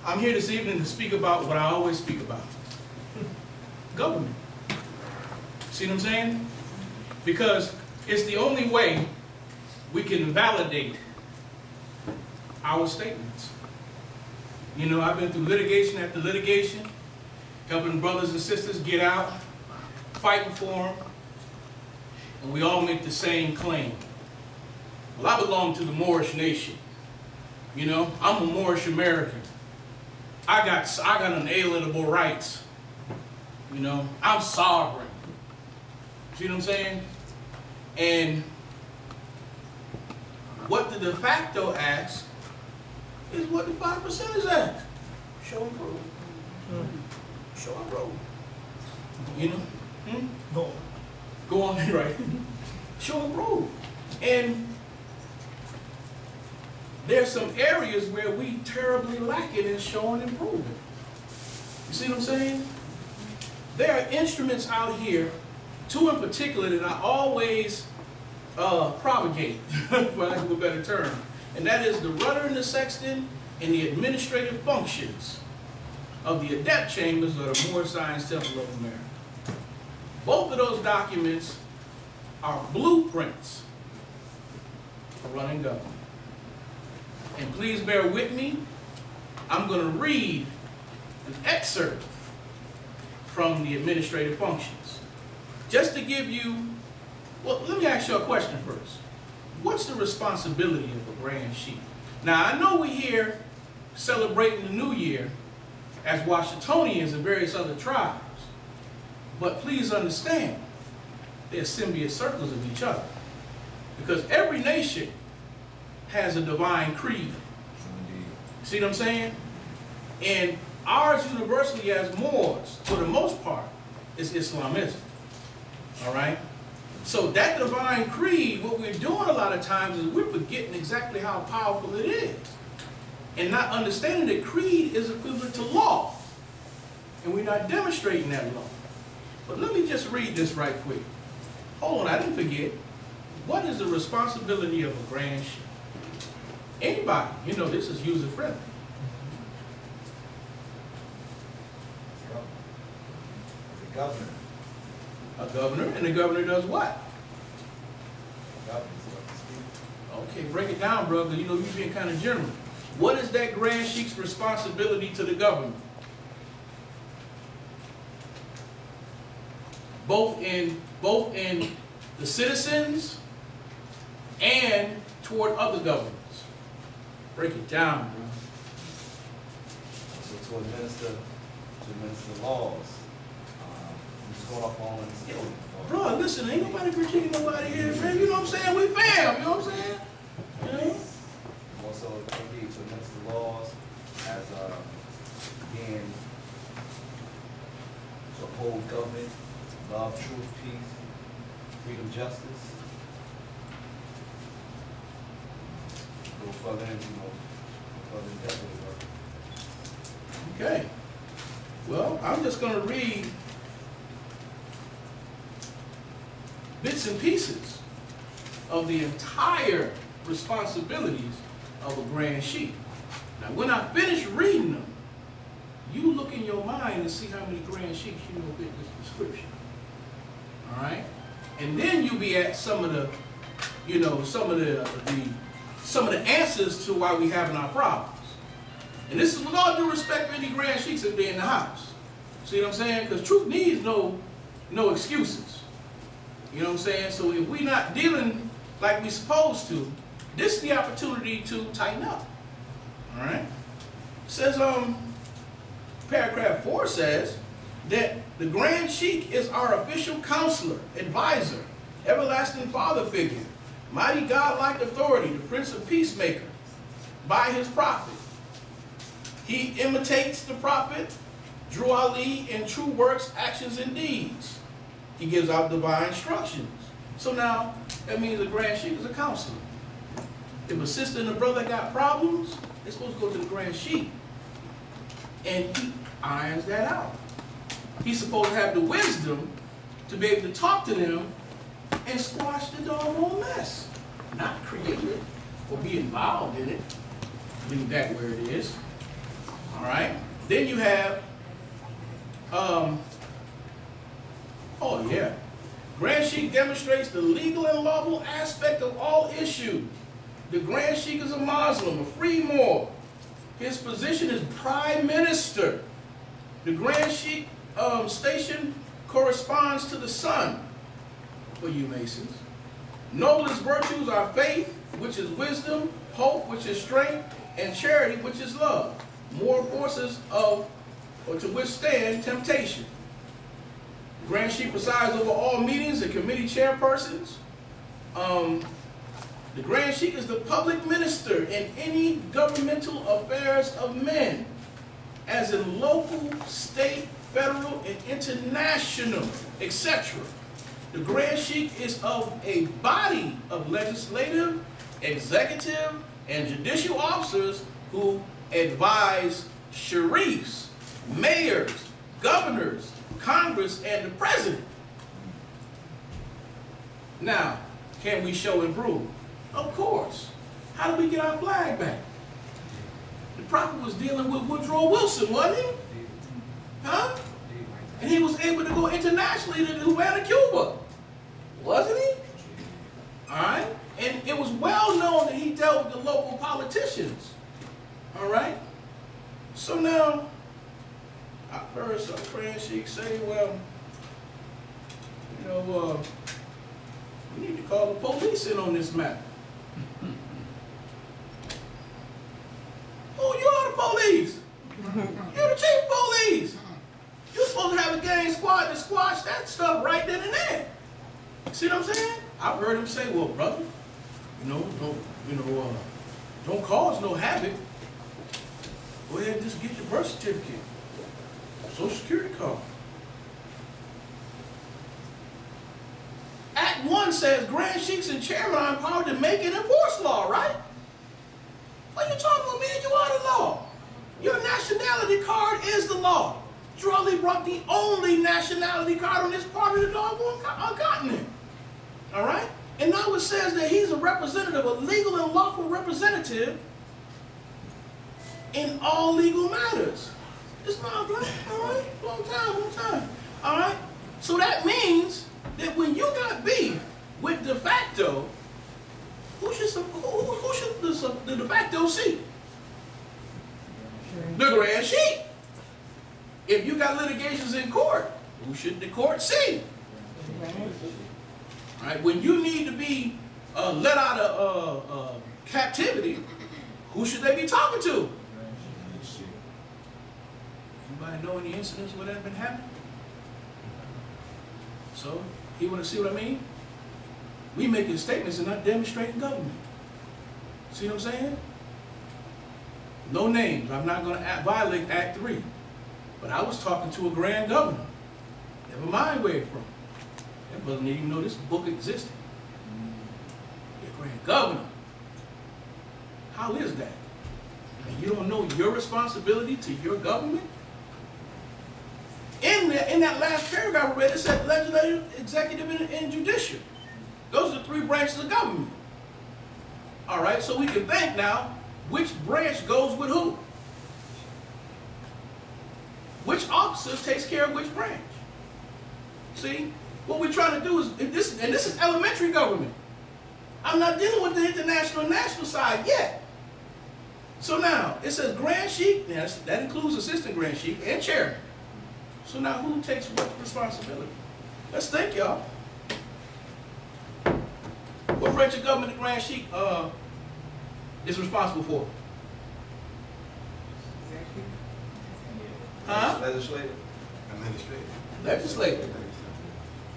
I'm here this evening to speak about what I always speak about. Government. See what I'm saying? Because it's the only way we can validate our statements. You know, I've been through litigation after litigation, helping brothers and sisters get out, fighting for them, and we all make the same claim. Well, I belong to the Moorish nation. You know, I'm a Moorish American. I got unalienable rights. You know, I'm sovereign. See what I'm saying? And what the de facto asks is what the 5% ask. Show and prove. Show and prove. You know? Go on, right? Show and prove. And there's some areas where we terribly lack it in showing and proving. You see what I'm saying? There are instruments out here, two in particular, that I always propagate, for lack of a better term. And that is the rudder and the sextant and the administrative functions of the adept chambers of the Moorish Science Temple of America. Both of those documents are blueprints for running government. And please bear with me. I'm going to read an excerpt from the administrative functions. Just to give you, well, let me ask you a question first. What's the responsibility of a grand sheik? Now, I know we're here celebrating the new year as Washingtonians and various other tribes, but please understand, they're symbiote circles of each other. Because every nation has a divine creed. See what I'm saying? And ours universally as Moors, for the most part, is Islamism. All right? So that divine creed, what we're doing a lot of times is we're forgetting exactly how powerful it is. And not understanding that creed is equivalent to law. And we're not demonstrating that law. But let me just read this right quick. Hold on, I didn't forget. What is the responsibility of a grand sheik? Anybody, you know, this is user friendly. The governor. A governor, and the governor does what? Okay, break it down, brother. You know, you're being kind of general. What is that grand sheik's responsibility to the government? Both in the citizens and toward other governments. Break it down, bro. So to administer laws. I'm just going off on the skill. Bro, listen, ain't nobody critiquing nobody here, man. You know what I'm saying? We fam, you know what I'm saying? You know? Also, indeed, to administer laws as being to uphold government, love, truth, peace, freedom, justice. Go further into, further in depth with it. Okay. Well, I'm just going to read bits and pieces of the entire responsibilities of a grand sheik. Now, when I finish reading them, you look in your mind and see how many grand sheiks you know fit this description. All right? And then you'll be at some of the, you know, some of the answers to why we having our problems. And this is with all due respect for any grand sheiks that be in the house. See what I'm saying? Because truth needs no excuses. You know what I'm saying? So if we're not dealing like we're supposed to, this is the opportunity to tighten up. All right? It says, paragraph 4 says that the grand sheik is our official counselor, advisor, everlasting father figure, mighty godlike authority, the prince of peacemaker, by his prophet. He imitates the prophet, Drew Ali, in true works, actions, and deeds. He gives out divine instructions. So now, that means a grand sheik is a counselor. If a sister and a brother got problems, they're supposed to go to the grand sheik. And he irons that out. He's supposed to have the wisdom to be able to talk to them and squash the doggone mess. Not create it or be involved in it. Leave that where it is. All right. Then you have, oh yeah, Grand Sheik demonstrates the legal and lawful aspect of all issues. The Grand Sheik is a Muslim, a free moral. His position is Prime Minister. The Grand Sheik station corresponds to the sun for you Masons. Noblest virtues are faith, which is wisdom, hope, which is strength, and charity, which is love. More forces of, or to withstand temptation. The Grand Sheik presides over all meetings and committee chairpersons. The Grand Sheik is the public minister in any governmental affairs of men, as in local, state, federal, and international, etc. The Grand Sheik is of a body of legislative, executive, and judicial officers who advise sheriffs, mayors, governors, Congress, and the president. Now, can we show and prove? Of course. How did we get our flag back? The prophet was dealing with Woodrow Wilson, wasn't he? Huh? And he was able to go internationally to Havana, Cuba. Wasn't he? All right? And it was well known that he dealt with the local politicians. All right? So now, I heard some Grand Sheik say, well, you know, we need to call the police in on this matter. Oh, you are the police. You're the chief of police. You're supposed to have a gang squad to squash that stuff right then and there. See what I'm saying? I've heard him say, well, brother, don't cause no havoc. Go ahead and just get your birth certificate, Social Security card. Act 1 says Grand Sheiks and chairmen are empowered to make and enforce law, right? What are you talking about, man? You are the law. Your nationality card is the law. Drawley brought the only nationality card on this part of the doggone continent. All right? And now it says that he's a representative, a legal and lawful representative in all legal matters. It's not black, all right? Long time. All right? So that means that when you got beef with de facto, who should the de facto see? The Grand Sheik. If you got litigations in court, who should the court see? All right, when you need to be let out of captivity, who should they be talking to? Anybody know any incidents where that's been happening? So, you want to see what I mean? We making statements and not demonstrating government. See what I'm saying? No names. I'm not going to violate Act 3. But I was talking to a grand governor. Never mind where it's from. That brother didn't even know this book existed. A grand governor. How is that? And you don't know your responsibility to your government? In that last paragraph I read, it said legislative, executive, and judicial. Those are the 3 branches of government. All right, so we can think now, which branch goes with who? Which officer takes care of which branch? See, what we're trying to do is, this is elementary government. I'm not dealing with the international and national side yet. So now, it says Grand Sheik, yes, that includes Assistant Grand Sheik and Chairman. So now who takes what responsibility? Let's think, y'all. What branch of government the Grand Sheik is responsible for? Huh? Legislative. Legislative.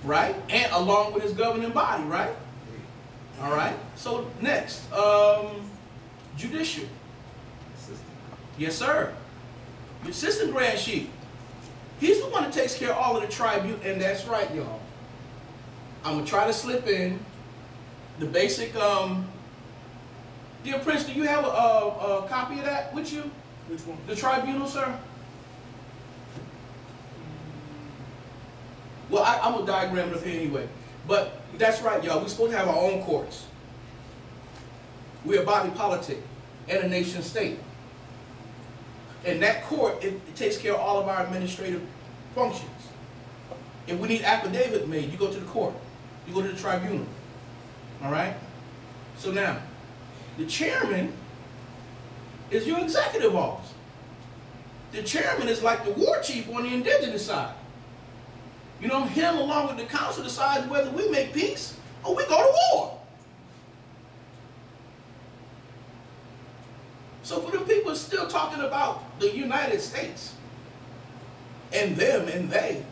Right? And along with his governing body, right? All right. So next, judicial. Assistant. Yes, sir. The Assistant Grand Sheik. He's the one that takes care of all of the tribute, and that's right, y'all. I'm going to try to slip in the basic, dear Prince, do you have a copy of that with you? Which one? The tribunal, sir? Well, I'm going to diagram it up here anyway. But that's right, y'all. We're supposed to have our own courts. We're a body politic and a nation state. And that court, it takes care of all of our administrative functions. If we need affidavit made, you go to the court. You go to the tribunal. All right? So now, the chairman is your executive officer. The chairman is like the war chief on the indigenous side. You know, him along with the council decides whether we make peace or we go to war. So for the people still talking about the United States and them and they,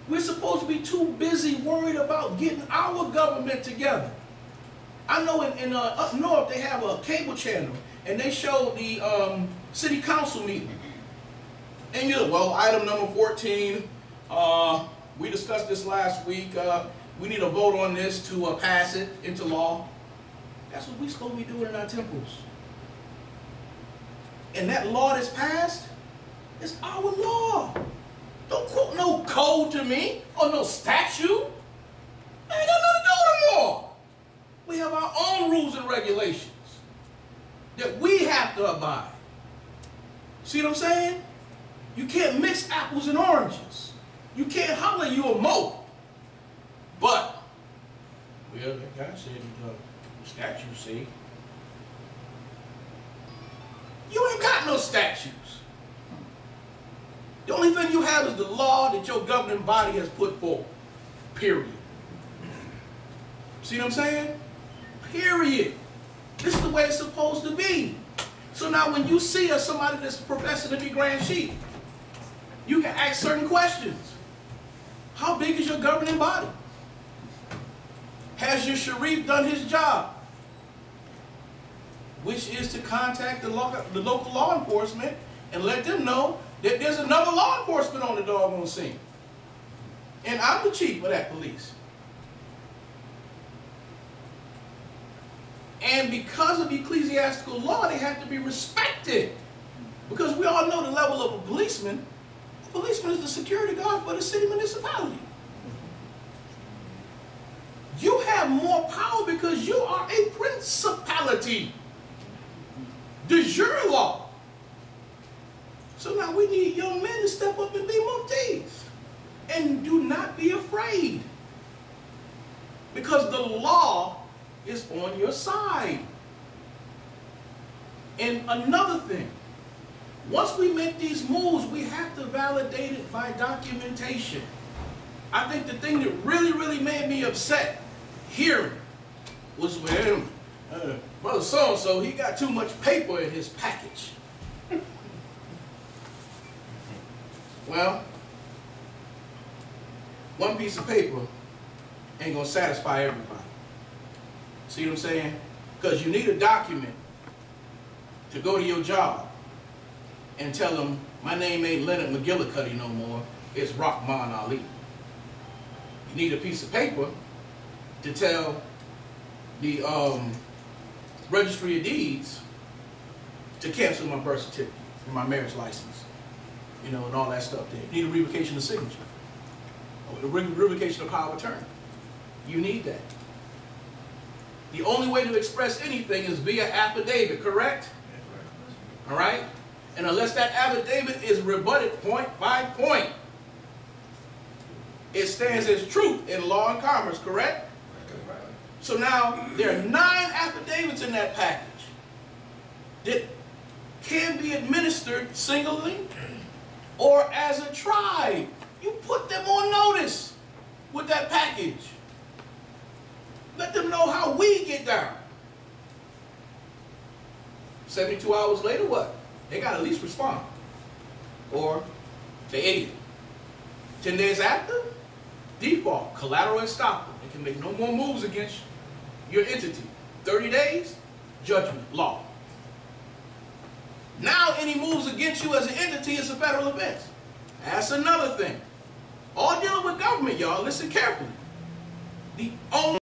we're supposed to be too busy worried about getting our government together. I know in up north they have a cable channel and they show the city council meeting. And you know, well, item number 14, we discussed this last week. We need a vote on this to pass it into law. That's what we're supposed to be doing in our temples. And that law that's passed is our law. Don't quote no code to me or no statute. That ain't got nothing to do with the law. We have our own rules and regulations that we have to abide. See what I'm saying? You can't mix apples and oranges. You can't holler you a mo. But, well, that guy said the statute say. You ain't got no statutes. The only thing you have is the law that your governing body has put forward. Period. See what I'm saying? Period. This is the way it's supposed to be. So now when you see somebody that's professing to be Grand Chief, you can ask certain questions. How big is your governing body? Has your Sharif done his job? Which is to contact the local law enforcement and let them know that there's another law enforcement on the doggone scene. And I'm the chief of that police. And because of ecclesiastical law, they have to be respected. Because we all know the level of a policeman. A policeman is the security guard for the city municipality. You have more power because you are a principality. De jure law. So now we need young men to step up and be muftis. And do not be afraid. Because the law is on your side. And another thing, once we make these moves, we have to validate it by documentation. I think the thing that really made me upset hearing was when Brother so-and-so, he got too much paper in his package. Well, one piece of paper ain't gonna satisfy everybody. See what I'm saying? Because you need a document to go to your job and tell them, my name ain't Leonard McGillicuddy no more, it's Rahman Ali. You need a piece of paper to tell the registry of deeds to cancel my birth certificate and my marriage license, you know, and all that stuff there. You need a revocation of signature, or a revocation of power of attorney. You need that. The only way to express anything is via affidavit, correct? All right? And unless that affidavit is rebutted point by point, it stands as truth in law and commerce, correct? So now, there are 9 affidavits in that package that can be administered singly or as a tribe. You put them on notice with that package. Let them know how we get down. 72 hours later, what? They got to at least respond. Or they ate it. 10 days after, default, collateral estoppel. They can make no more moves against your entity. 30 days, judgment, law. Now any moves against you as an entity is a federal offense. That's another thing. All dealing with government, y'all, listen carefully. The only